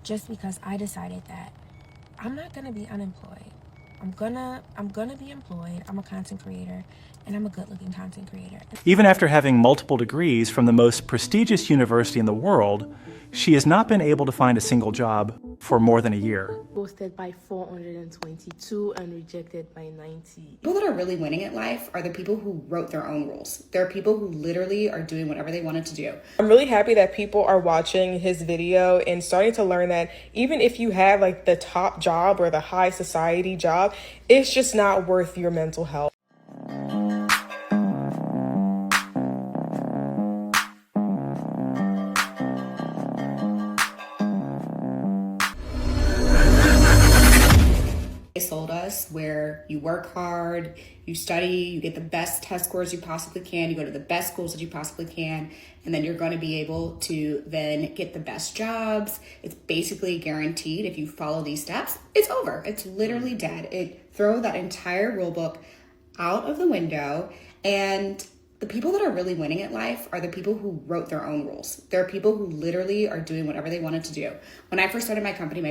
just because I decided that I'm not gonna be unemployed. I'm gonna be employed. I'm a content creator, and I'm a good-looking content creator. Even after having multiple degrees from the most prestigious university in the world, she has not been able to find a single job for more than a year. Posted by 422 and rejected by 90. People that are really winning at life are the people who wrote their own rules. There are people who literally are doing whatever they wanted to do. I'm really happy that people are watching his video and starting to learn that even if you have like the top job or the high society job, it's just not worth your mental health. They sold us where you work hard, you study, you get the best test scores you possibly can, you go to the best schools that you possibly can, and then you're going to be able to then get the best jobs. It's basically guaranteed if you follow these steps, it's over. It's literally dead. Throw that entire rule book out of the window, and the people that are really winning at life are the people who wrote their own rules. There are people who literally are doing whatever they wanted to do. When I first started my company,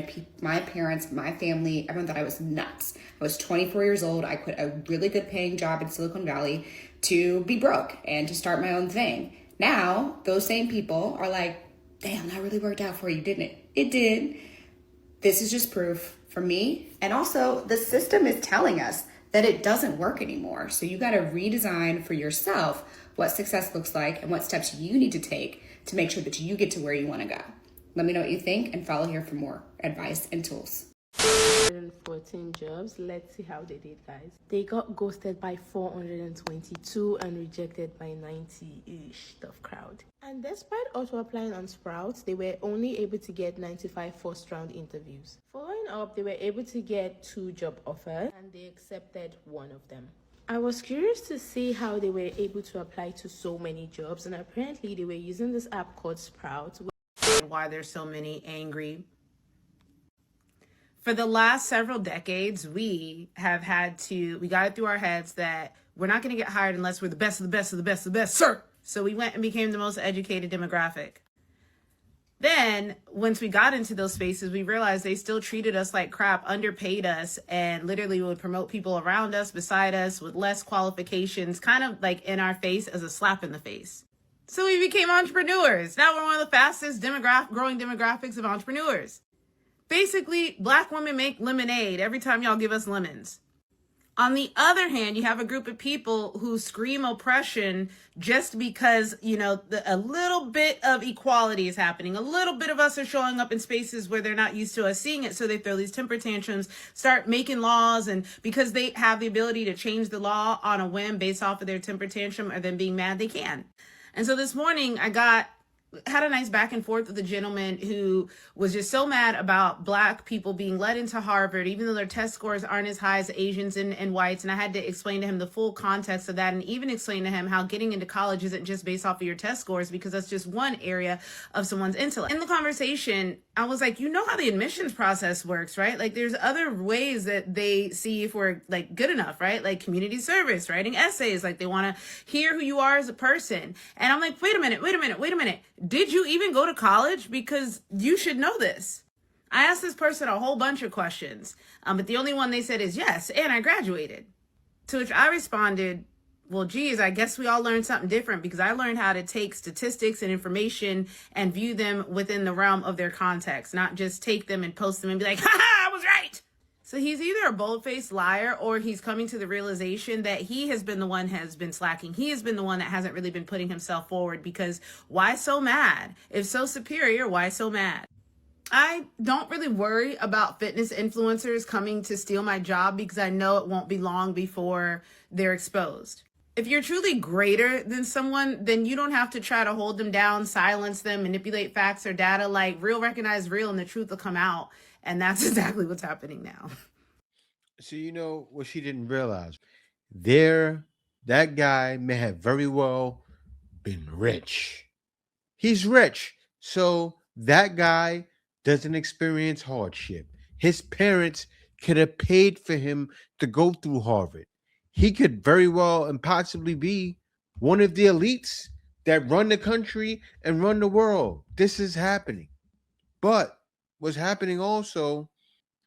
my parents, my family, everyone thought I was nuts. I was 24 years old. I quit a really good paying job in Silicon Valley to be broke and to start my own thing. Now, those same people are like, damn, that really worked out for you, didn't it? It did. This is just proof for me. And also, the system is telling us that it doesn't work anymore. So you got to redesign for yourself what success looks like and what steps you need to take to make sure that you get to where you want to go. Let me know what you think and follow here for more advice and tools. 14 jobs. Let's see how they did, guys. They got ghosted by 422 and rejected by 90-ish, tough crowd. And despite also applying on Sprouts, they were only able to get 95 first-round interviews. Following up, they were able to get 2 job offers, and they accepted one of them. I was curious to see how they were able to apply to so many jobs, and apparently they were using this app called Sprouts. Why there's so many angry. For the last several decades, we got it through our heads that we're not going to get hired unless we're the best of the best of the best of the best, sir. So we went and became the most educated demographic. Then once we got into those spaces, we realized they still treated us like crap, underpaid us, and literally would promote people around us, beside us, with less qualifications, kind of like in our face as a slap in the face. So we became entrepreneurs. Now we're one of the fastest growing demographics of entrepreneurs. Basically, Black women make lemonade every time y'all give us lemons. On the other hand, you have a group of people who scream oppression just because, a little bit of equality is happening. A little bit of us are showing up in spaces where they're not used to us seeing it. So they throw these temper tantrums, start making laws. And because they have the ability to change the law on a whim based off of their temper tantrum or them being mad, they can. And so this morning I had a nice back and forth with a gentleman who was just so mad about Black people being let into Harvard, even though their test scores aren't as high as Asians and whites. And I had to explain to him the full context of that, and even explain to him how getting into college isn't just based off of your test scores, because that's just one area of someone's intellect. In the conversation, I was like, you know how the admissions process works, right? Like there's other ways that they see if we're like good enough, right? Like community service, writing essays, like they want to hear who you are as a person. And I'm like, wait a minute. Did you even go to college? Because you should know this. I asked this person a whole bunch of questions, but the only one they said is yes, and I graduated. To which I responded, well, geez, I guess we all learned something different, because I learned how to take statistics and information and view them within the realm of their context, not just take them and post them and be like, I was right. So he's either a bold-faced liar, or he's coming to the realization that he has been the one has been slacking. He has been the one that hasn't really been putting himself forward, because why so mad? If so superior, why so mad? I don't really worry about fitness influencers coming to steal my job, because I know it won't be long before they're exposed. If you're truly greater than someone, then you don't have to try to hold them down, silence them, manipulate facts or data. Like, real recognize real, and the truth will come out. And that's exactly what's happening now. So you know what she didn't realize? That guy may have very well been rich. He's rich. So that guy doesn't experience hardship. His parents could have paid for him to go through Harvard. He could very well and possibly be one of the elites that run the country and run the world. This is happening. But what's happening also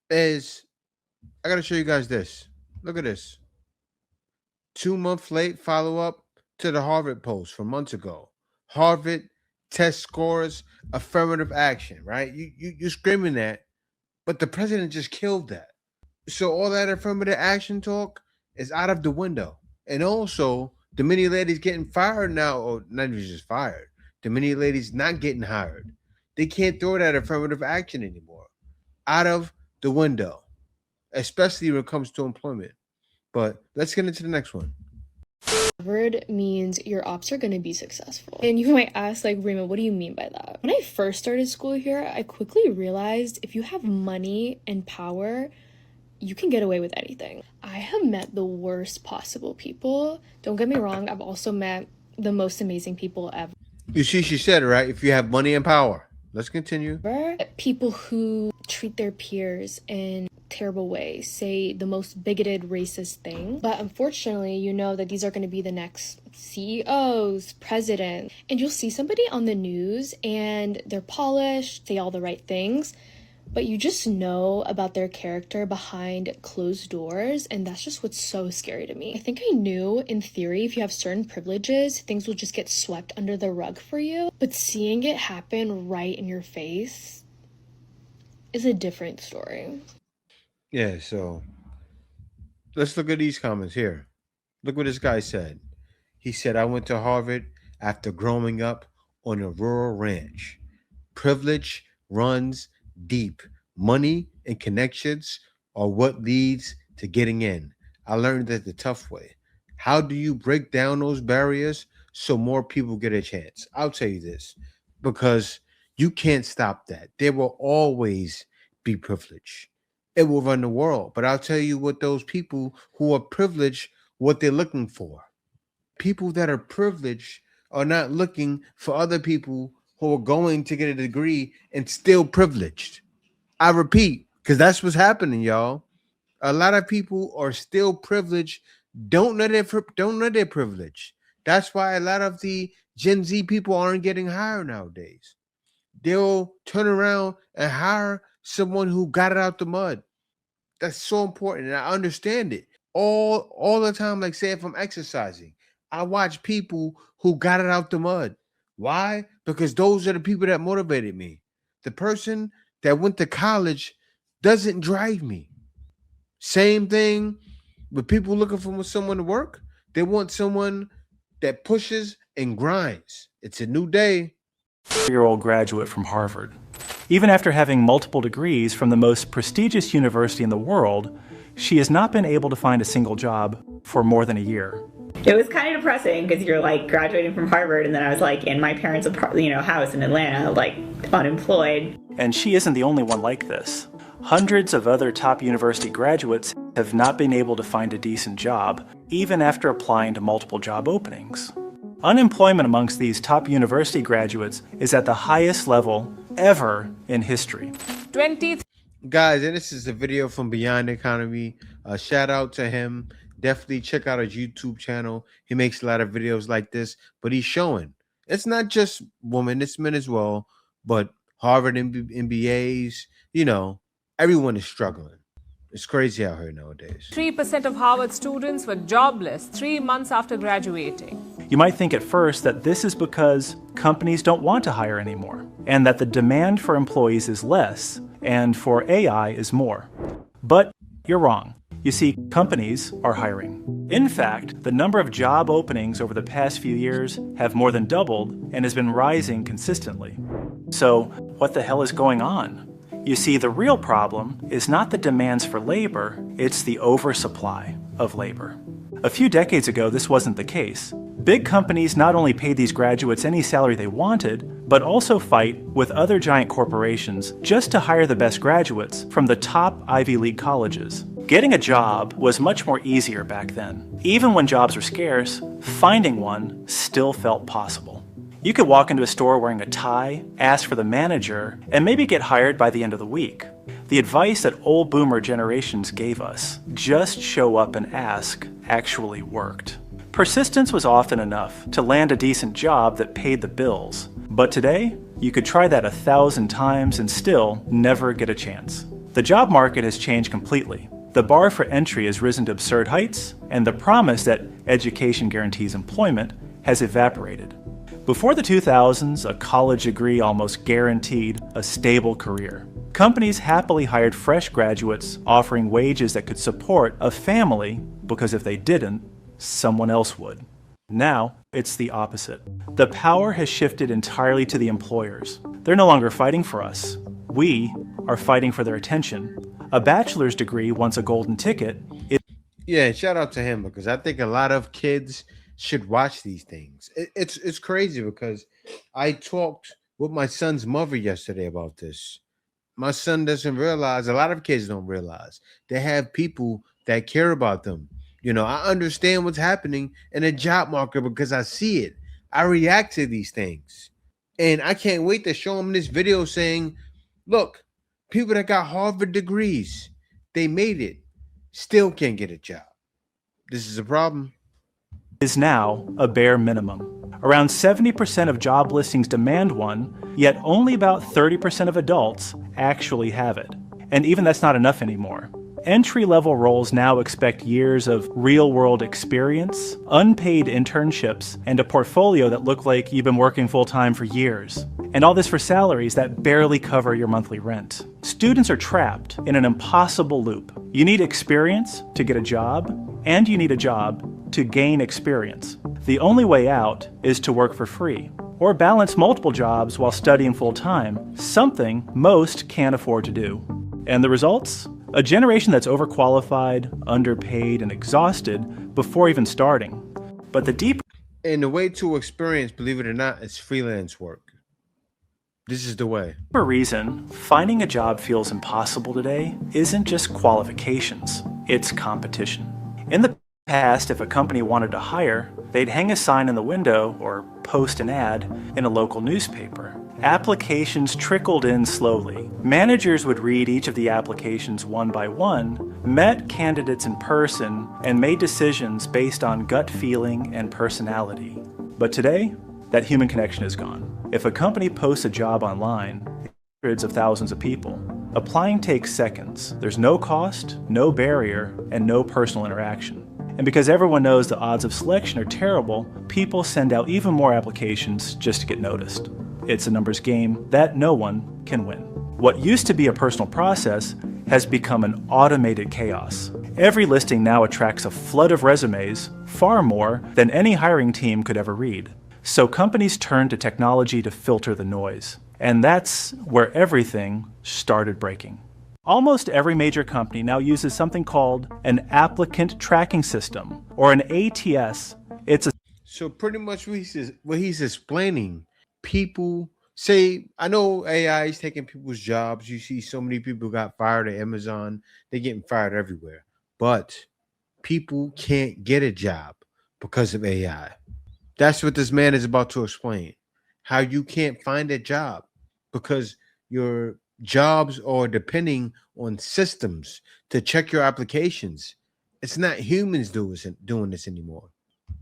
is, I got to show you guys this. Look at this. 2 month late follow up to the Harvard post from months ago. Harvard test scores, affirmative action, right? You're screaming that, but the president just killed that. So all that affirmative action talk is out of the window. And also, the many ladies getting fired now, or not even just fired, the many ladies not getting hired. They can't throw that affirmative action anymore. Out of the window, especially when it comes to employment. But let's get into the next one. Harvard means your ops are going to be successful. And you might ask, like, Rima, what do you mean by that? When I first started school here, I quickly realized if you have money and power, you can get away with anything. I have met the worst possible people. Don't get me wrong, I've also met the most amazing people ever. You see, she said it, right? If you have money and power. Let's continue. People who treat their peers in terrible way, say the most bigoted, racist thing. But unfortunately, you know that these are going to be the next CEOs, presidents, and you'll see somebody on the news and they're polished, say all the right things, but you just know about their character behind closed doors, and that's just what's so scary to me. I think I knew, in theory, if you have certain privileges, things will just get swept under the rug for you, but seeing it happen right in your face is a different story. Yeah, so let's look at these comments here. Look what this guy said. He said, I went to Harvard after growing up on a rural ranch. Privilege runs deep. Money and connections are what leads to getting in. I learned that the tough way. How do you break down those barriers so more people get a chance? I'll tell you this, because you can't stop that. There will always be privilege. It will run the world. But I'll tell you what those people who are privileged, what they're looking for. People that are privileged are not looking for other people who are going to get a degree and still privileged. I repeat, because that's what's happening, y'all. A lot of people are still privileged, don't know their privilege. That's why a lot of the Gen Z people aren't getting hired nowadays. They'll turn around and hire someone who got it out the mud. That's so important, and I understand it. All the time, like say if I'm exercising, I watch people who got it out the mud. Why? Because those are the people that motivated me. The person that went to college doesn't drive me. Same thing with people looking for someone to work. They want someone that pushes and grinds. It's a new day. 4-year-old graduate from Harvard. Even after having multiple degrees from the most prestigious university in the world, she has not been able to find a single job for more than a year. It was kind of depressing because you're like graduating from Harvard, and then I was like in my parents' house in Atlanta, like unemployed. And she isn't the only one like this. Hundreds of other top university graduates have not been able to find a decent job, even after applying to multiple job openings. Unemployment amongst these top university graduates is at the highest level ever in history. Guys, and this is a video from Beyond Economy. Shout out to him. Definitely check out his YouTube channel. He makes a lot of videos like this, but he's showing it's not just women, it's men as well. But Harvard MBAs, everyone is struggling. It's crazy out here nowadays. 3% of Harvard students were jobless 3 months after graduating. You might think at first that this is because companies don't want to hire anymore, and that the demand for employees is less, and for AI is more. But you're wrong. You see, companies are hiring. In fact, the number of job openings over the past few years have more than doubled and has been rising consistently. So, what the hell is going on? You see, the real problem is not the demands for labor, it's the oversupply of labor. A few decades ago, this wasn't the case. Big companies not only paid these graduates any salary they wanted, but also fight with other giant corporations just to hire the best graduates from the top Ivy League colleges. Getting a job was much more easier back then. Even when jobs were scarce, finding one still felt possible. You could walk into a store wearing a tie, ask for the manager, and maybe get hired by the end of the week. The advice that old boomer generations gave us, just show up and ask, actually worked. Persistence was often enough to land a decent job that paid the bills. But today, You could try that 1,000 times and still never get a chance. The job market has changed completely. The bar for entry has risen to absurd heights, and the promise that education guarantees employment has evaporated. Before the 2000s, a college degree almost guaranteed a stable career. Companies happily hired fresh graduates, offering wages that could support a family because if they didn't, someone else would. Now, it's the opposite. The power has shifted entirely to the employers. They're no longer fighting for us. We are fighting for their attention. A bachelor's degree, once a golden ticket, Yeah, shout out to him because I think a lot of kids should watch these things. It's crazy because I talked with my son's mother yesterday about this. My son doesn't realize, a lot of kids don't realize, they have people that care about them. You know, I understand what's happening in the job market because I see it. I react to these things. And I can't wait to show him this video saying, look, people that got Harvard degrees, they made it, still can't get a job. This is a problem. is now a bare minimum. Around 70% of job listings demand one, yet only about 30% of adults actually have it. And even that's not enough anymore. Entry-level roles now expect years of real-world experience, unpaid internships, and a portfolio that look like you've been working full-time for years. And all this for salaries that barely cover your monthly rent. Students are trapped in an impossible loop. You need experience to get a job, and you need a job to gain experience. The only way out is to work for free, or balance multiple jobs while studying full-time, something most can't afford to do. And the results? A generation that's overqualified, underpaid, and exhausted before even starting. But the deeper And the way to experience, believe it or not, is freelance work. This is the way. reason finding a job feels impossible today isn't just qualifications, it's competition. In the past, if a company wanted to hire, they'd hang a sign in the window or post an ad in a local newspaper. Applications trickled in slowly. Managers would read each of the applications one by one, met candidates in person, and made decisions based on gut feeling and personality. But today, that human connection is gone. If a company posts a job online, hundreds of thousands of people. Applying takes seconds. There's no cost, no barrier, and no personal interaction. And because everyone knows the odds of selection are terrible, people send out even more applications just to get noticed. It's a numbers game that no one can win. What used to be a personal process has become an automated chaos. Every listing now attracts a flood of resumes, far more than any hiring team could ever read. So companies turn to technology to filter the noise. And that's where everything started breaking. Almost every major company now uses something called an applicant tracking system, or an ATS. So pretty much what he's explaining, people say, I know AI is taking people's jobs. You see so many people got fired at Amazon. They're getting fired everywhere. But people can't get a job because of AI. That's what this man is about to explain. How you can't find a job because your jobs are depending on systems to check your applications. It's not humans doing this anymore.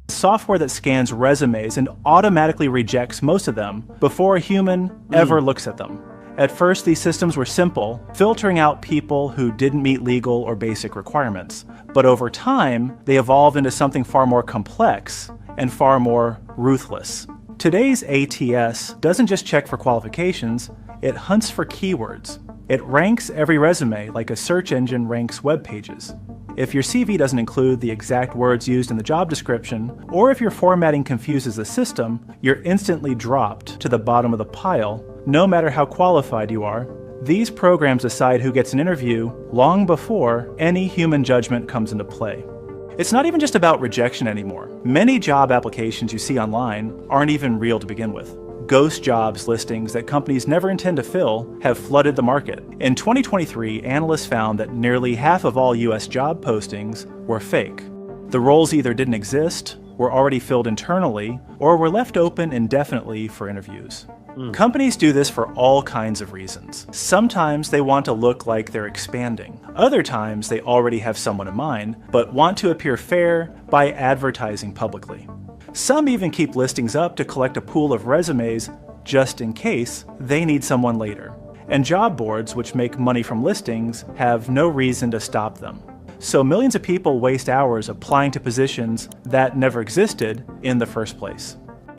Software that scans resumes and automatically rejects most of them before a human ever looks at them. At first, these systems were simple, filtering out people who didn't meet legal or basic requirements. But over time, they evolved into something far more complex and far more ruthless. Today's ATS doesn't just check for qualifications, it hunts for keywords. It ranks every resume like a search engine ranks web pages. If your CV doesn't include the exact words used in the job description, or if your formatting confuses the system, you're instantly dropped to the bottom of the pile, no matter how qualified you are. These programs decide who gets an interview long before any human judgment comes into play. It's not even just about rejection anymore. Many job applications you see online aren't even real to begin with. Ghost jobs listings that companies never intend to fill have flooded the market. In 2023, analysts found that nearly half of all US job postings were fake. The roles either didn't exist, were already filled internally, or were left open indefinitely for interviews. Companies do this for all kinds of reasons. Sometimes they want to look like they're expanding. Other times they already have someone in mind, but want to appear fair by advertising publicly. Some even keep listings up to collect a pool of resumes just in case they need someone later. And job boards, which make money from listings, have no reason to stop them. So millions of people waste hours applying to positions that never existed in the first place.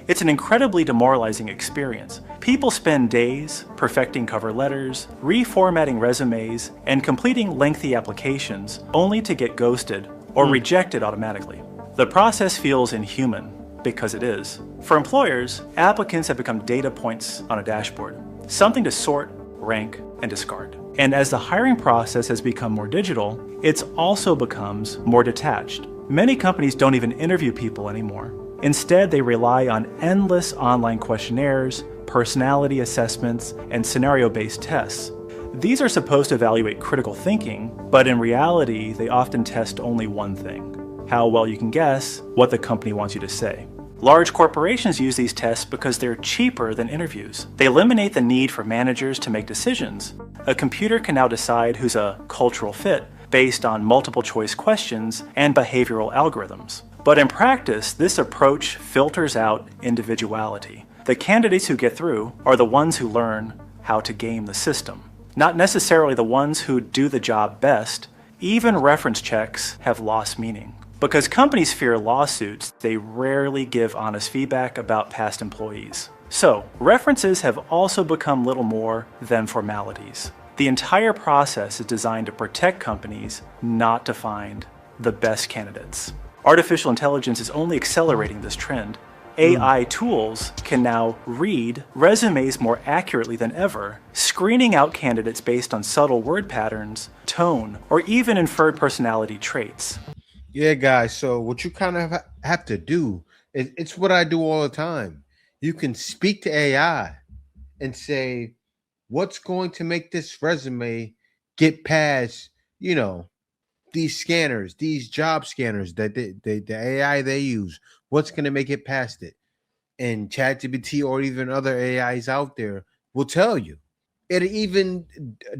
It's an incredibly demoralizing experience. People spend days perfecting cover letters, reformatting resumes, and completing lengthy applications only to get ghosted or rejected automatically. The process feels inhuman, because it is. For employers, applicants have become data points on a dashboard, something to sort, rank, and discard. And as the hiring process has become more digital, it also becomes more detached. Many companies don't even interview people anymore. Instead, they rely on endless online questionnaires, personality assessments, and scenario-based tests. These are supposed to evaluate critical thinking, but in reality, they often test only one thing: how well you can guess what the company wants you to say. Large corporations use these tests because they're cheaper than interviews. They eliminate the need for managers to make decisions. A computer can now decide who's a cultural fit based on multiple choice questions and behavioral algorithms. But in practice, this approach filters out individuality. The candidates who get through are the ones who learn how to game the system, not necessarily the ones who do the job best. Even reference checks have lost meaning. Because companies fear lawsuits, they rarely give honest feedback about past employees. So, references have also become little more than formalities. The entire process is designed to protect companies, not to find the best candidates. Artificial intelligence is only accelerating this trend. AI tools can now read resumes more accurately than ever, screening out candidates based on subtle word patterns, tone, or even inferred personality traits. Yeah, guys. So what you kind of have to do, it's what I do all the time. You can speak to AI and say, what's going to make this resume get past, these scanners, these job scanners that the AI they use, what's going to make it past it? And ChatGPT or even other AIs out there will tell you. It'll even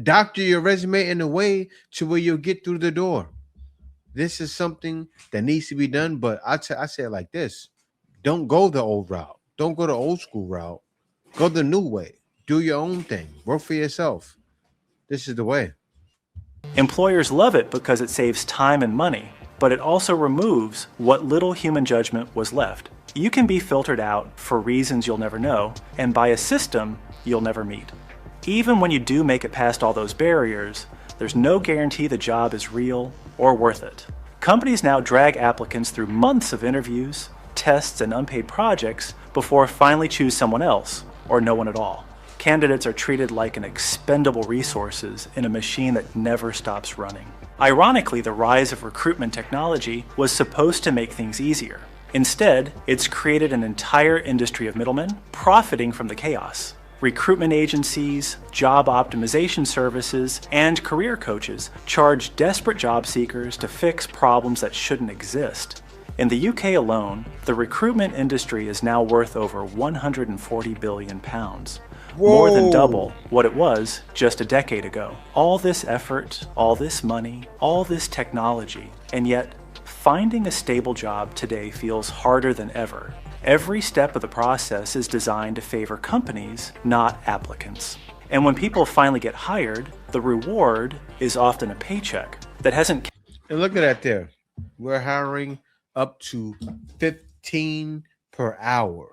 doctor your resume in a way to where you'll get through the door. This is something that needs to be done, but I say it like this: don't go the old route. Don't go the old school route. Go the new way. Do your own thing. Work for yourself. This is the way. Employers love it because it saves time and money, but it also removes what little human judgment was left. You can be filtered out for reasons you'll never know, and by a system you'll never meet. Even when you do make it past all those barriers, there's no guarantee the job is real or worth it. Companies now drag applicants through months of interviews, tests, and unpaid projects before finally choose someone else, or no one at all. Candidates are treated like an expendable resources in a machine that never stops running. Ironically, the rise of recruitment technology was supposed to make things easier. Instead, it's created an entire industry of middlemen profiting from the chaos. Recruitment agencies, job optimization services, and career coaches charge desperate job seekers to fix problems that shouldn't exist. In the UK alone, the recruitment industry is now worth over £140 billion. More than double what it was just a decade ago. All this effort, all this money, all this technology, and yet finding a stable job today feels harder than ever. Every step of the process is designed to favor companies, not applicants. And when people finally get hired, the reward is often a paycheck that hasn't... And look at that there. We're hiring up to 15 per hour.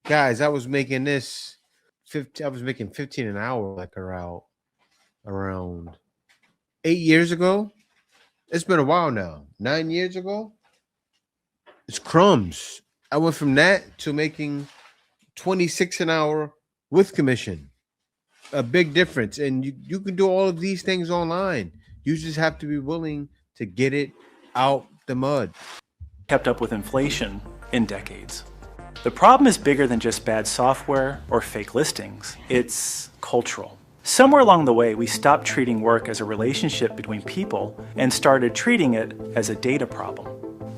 Guys, I was making 15 an hour like around 8 years ago. It's been a while now. 9 years ago. It's crumbs. I went from that to making 26 an hour with commission. A big difference. And you can do all of these things online. You just have to be willing to get it out the mud. Kept up with inflation in decades. The problem is bigger than just bad software or fake listings. It's cultural. Somewhere along the way, we stopped treating work as a relationship between people and started treating it as a data problem.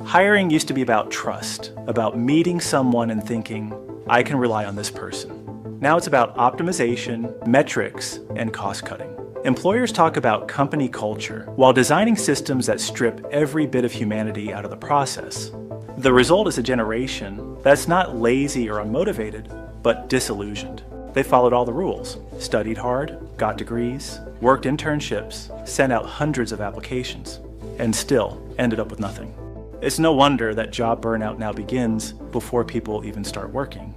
Hiring used to be about trust, about meeting someone and thinking, I can rely on this person. Now it's about optimization, metrics, and cost cutting. Employers talk about company culture while designing systems that strip every bit of humanity out of the process. The result is a generation that's not lazy or unmotivated, but disillusioned. They followed all the rules, studied hard, got degrees, worked internships, sent out hundreds of applications, and still ended up with nothing. It's no wonder that job burnout now begins before people even start working.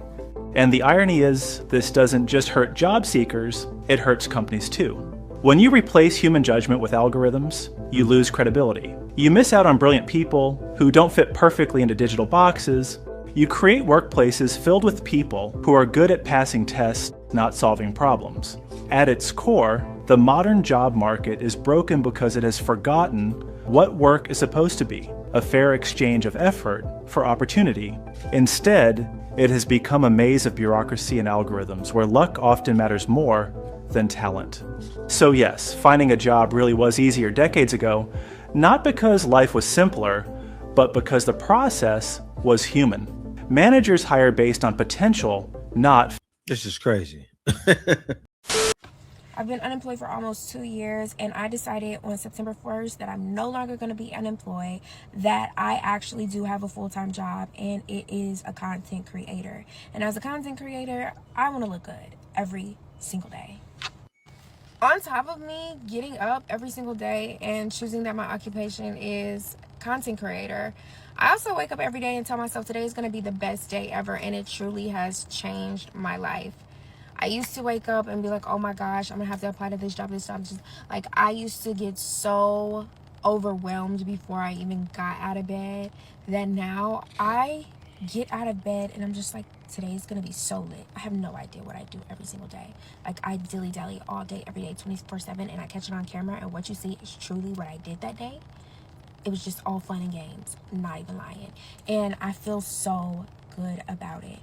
And the irony is, this doesn't just hurt job seekers, it hurts companies too. When you replace human judgment with algorithms, you lose credibility. You miss out on brilliant people who don't fit perfectly into digital boxes. You create workplaces filled with people who are good at passing tests, not solving problems. At its core, the modern job market is broken because it has forgotten what work is supposed to be, a fair exchange of effort for opportunity. Instead, it has become a maze of bureaucracy and algorithms where luck often matters more than talent. So yes, finding a job really was easier decades ago, not because life was simpler, but because the process was human. Managers hire based on potential, not... This is crazy. I've been unemployed for almost 2 years, and I decided on September 1st that I'm no longer going to be unemployed, that I actually do have a full-time job, and it is a content creator. And as a content creator, I want to look good every single day. On top of me getting up every single day and choosing that my occupation is content creator, I also wake up every day and tell myself today is going to be the best day ever, and it truly has changed my life. I used to wake up and be like, oh my gosh, I'm going to have to apply to this job. Just like, I used to get so overwhelmed before I even got out of bed that now I get out of bed and I'm just like, today's going to be so lit. I have no idea what I do every single day. Like, I dilly-dally all day, every day, 24/7, and I catch it on camera, and what you see is truly what I did that day. It was just all fun and games, not even lying. And I feel so good about it.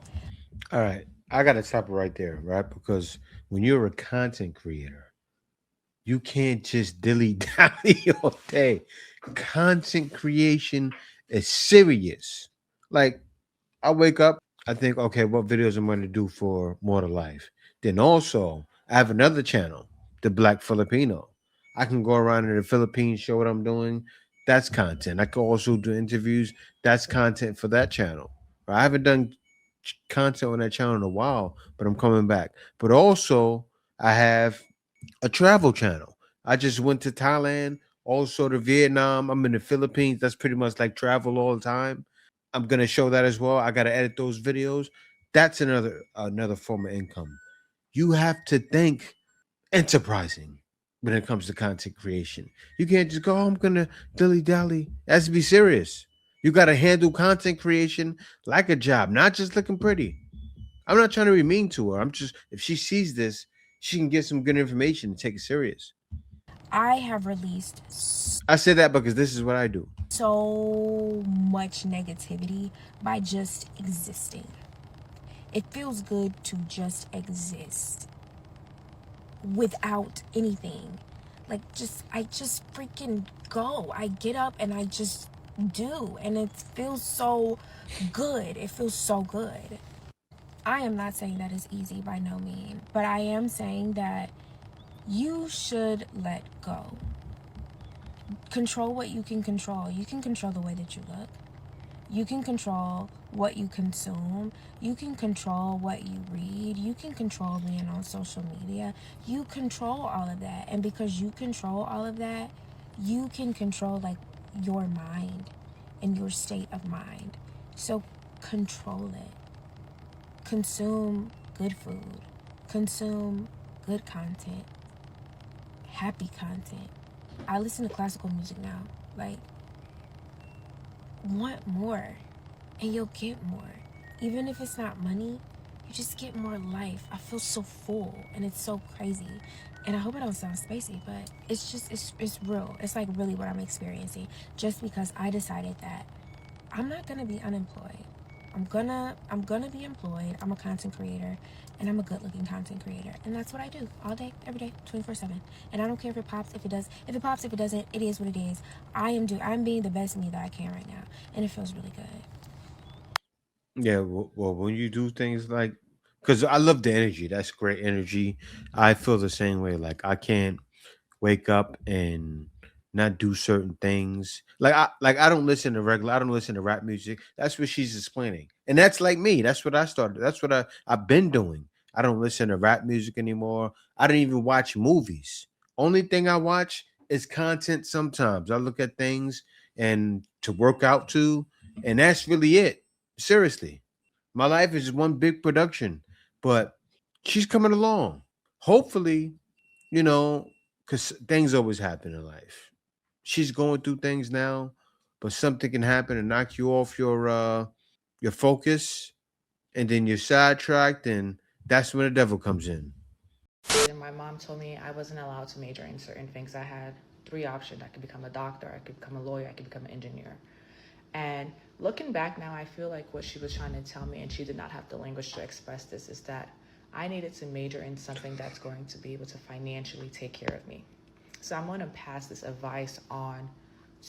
All right. I got to stop it right there, right? Because when you're a content creator, you can't just dilly-dally all day. Content creation is serious. Like, I wake up, I think, okay, what videos I'm going to do for More to Life. Then also, I have another channel, The Black Filipino. I can go around in the Philippines, show what I'm doing. That's content. I can also do interviews. That's content for that channel. I haven't done content on that channel in a while, but I'm coming back. But also, I have a travel channel. I just went to Thailand, also to Vietnam. I'm in the Philippines. That's pretty much like travel all the time. I'm gonna show that as well. I gotta edit those videos. That's another form of income. You have to think enterprising when it comes to content creation. You can't just go, oh, I'm gonna dilly dally. It has to be serious. You gotta handle content creation like a job, not just looking pretty. I'm not trying to be mean to her. I'm just, if she sees this, she can get some good information and take it serious. I have released I say that because this is what I do. so much negativity by just existing. It feels good to just exist without anything. Like, I just freaking go. I get up and I just do, and it feels so good. It feels so good. I am not saying that it's easy by no means, but I am saying that you should let go. Control what you can control. You can control the way that you look. You can control what you consume. You can control what you read. You can control being on social media. You control all of that. And because you control all of that, you can control like your mind and your state of mind. So control it. Consume good food. Consume good content. Happy content. I listen to classical music now. Like, want more, and you'll get more. Even if it's not money, you just get more life. I feel so full, and it's so crazy. And I hope I don't sound spacey, but it's just, it's real. It's like really what I'm experiencing, just because I decided that I'm not gonna be unemployed. I'm gonna be employed. I'm a content creator, and I'm a good-looking content creator, and that's what I do all day, every day, 24/7. And I don't care if it pops, if it does, if it pops, if it doesn't. It is what it is. I'm being the best me that I can right now, and it feels really good. Yeah, well, when you do things like, because I love the energy. That's great energy. I feel the same way. Like, I can't wake up and not do certain things. I don't listen to I don't listen to rap music. That's what she's explaining. And that's like me. That's what I started. That's what I've been doing. I don't listen to rap music anymore. I don't even watch movies. Only thing I watch is content sometimes. I look at things and to work out to, and that's really it. Seriously. My life is one big production, but she's coming along. Hopefully, because things always happen in life. She's going through things now, but something can happen and knock you off your focus, and then you're sidetracked, and that's when the devil comes in. And my mom told me I wasn't allowed to major in certain things. I had three options. I could become a doctor, I could become a lawyer, I could become an engineer. And looking back now, I feel like what she was trying to tell me, and she did not have the language to express this, is that I needed to major in something that's going to be able to financially take care of me. So I'm going to pass this advice on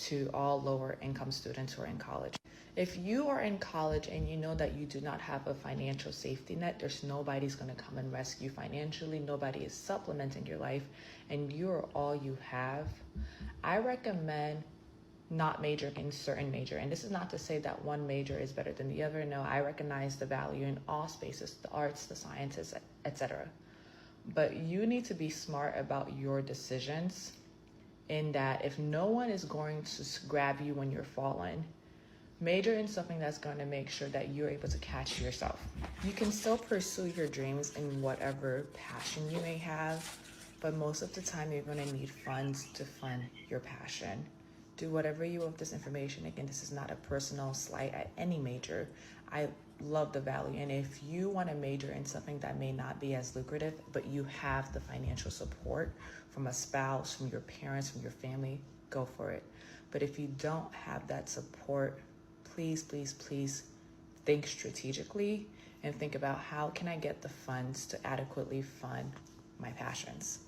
to all lower income students who are in college. If you are in college and you know that you do not have a financial safety net, there's nobody's going to come and rescue financially, nobody is supplementing your life, and you're all you have, I recommend not majoring in certain major. And this is not to say that one major is better than the other. No, I recognize the value in all spaces, the arts, the sciences, etc. But you need to be smart about your decisions, in that if no one is going to grab you when you're falling, major in something that's going to make sure that you're able to catch yourself. You can still pursue your dreams in whatever passion you may have, but most of the time you're going to need funds to fund your passion. Do whatever you will with this information. Again, this is not a personal slight at any major. I love the value. And if you want to major in something that may not be as lucrative, but you have the financial support from a spouse, from your parents, from your family, go for it. But if you don't have that support, please, please, please think strategically and think about how can I get the funds to adequately fund my passions.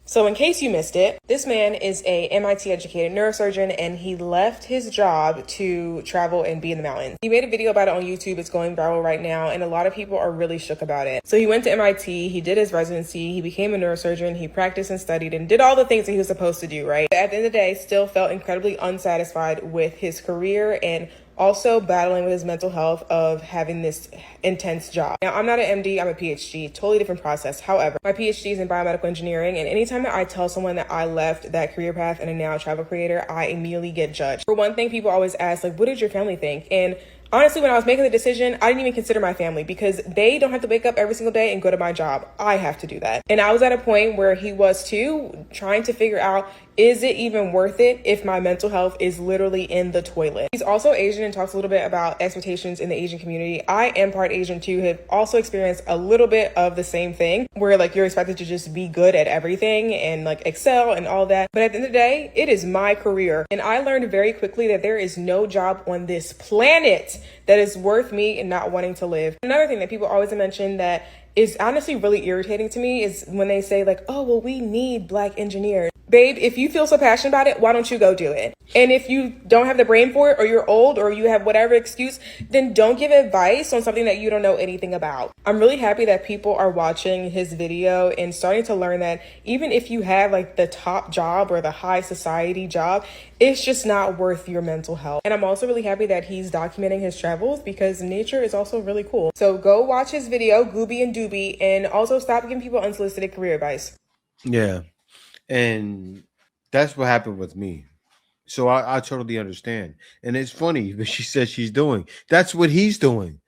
So in case you missed it, this man is a MIT educated neurosurgeon, and he left his job to travel and be in the mountains. He made a video about it on YouTube. It's going viral right now, and a lot of people are really shook about it. So he went to MIT, he did his residency, he became a neurosurgeon, he practiced and studied and did all the things that he was supposed to do, right? But at the end of the day, still felt incredibly unsatisfied with his career and also battling with his mental health of having this intense job. Now, I'm not an MD, I'm a PhD, totally different process. However, my PhD is in biomedical engineering, and anytime that I tell someone that I left that career path and am now a travel creator, I immediately get judged. For one thing, people always ask, like, what did your family think? And honestly, when I was making the decision, I didn't even consider my family because they don't have to wake up every single day and go to my job. I have to do that. And I was at a point where he was too, trying to figure out, is it even worth it if my mental health is literally in the toilet? He's also Asian and talks a little bit about expectations in the Asian community. I am part Asian too, have also experienced a little bit of the same thing where like you're expected to just be good at everything and like excel and all that. But at the end of the day, it is my career. And I learned very quickly that there is no job on this planet that is worth me and not wanting to live. Another thing that people always mention that is honestly really irritating to me is when they say like, oh, well, we need Black engineers. Babe, if you feel so passionate about it, why don't you go do it? And if you don't have the brain for it, or you're old, or you have whatever excuse, then don't give advice on something that you don't know anything about. I'm really happy that people are watching his video and starting to learn that even if you have like the top job or the high society job, it's just not worth your mental health. And I'm also really happy that he's documenting his travels because nature is also really cool. So go watch his video, Gooby and Doobie, and also stop giving people unsolicited career advice. Yeah. And that's what happened with me. So I totally understand. And it's funny, but she says she's doing. That's what he's doing.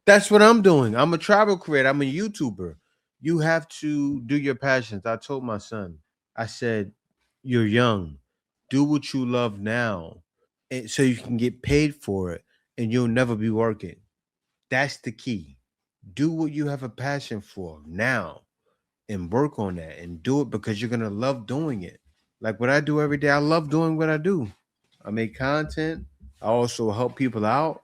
That's what I'm doing. I'm a travel creator. I'm a YouTuber. You have to do your passions. I told my son, I said, you're young. Do what you love now, so you can get paid for it and you'll never be working. That's the key. Do what you have a passion for now and work on that and do it because you're going to love doing it. Like what I do every day, I love doing what I do. I make content. I also help people out,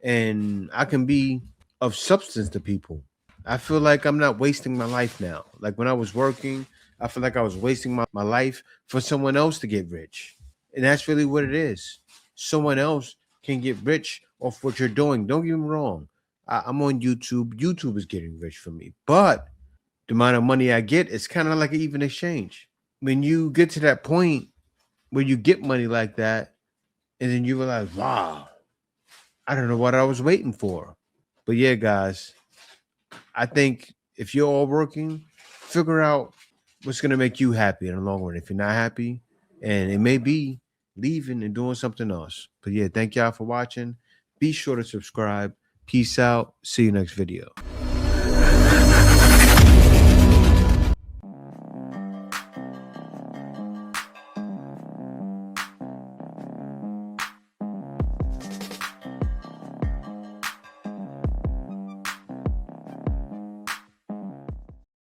and I can be of substance to people. I feel like I'm not wasting my life now. Like when I was working, I feel like I was wasting my life for someone else to get rich. And that's really what it is. Someone else can get rich off what you're doing. Don't get me wrong. I'm on YouTube. YouTube is getting rich for me. But the amount of money I get, it's kind of like an even exchange. When you get to that point where you get money like that, and then you realize, wow, I don't know what I was waiting for. But yeah, guys, I think if you're all working, figure out what's going to make you happy in the long run. If you're not happy, and it may be leaving and doing something else. But yeah, thank y'all for watching. Be sure to subscribe. Peace out. See you next video.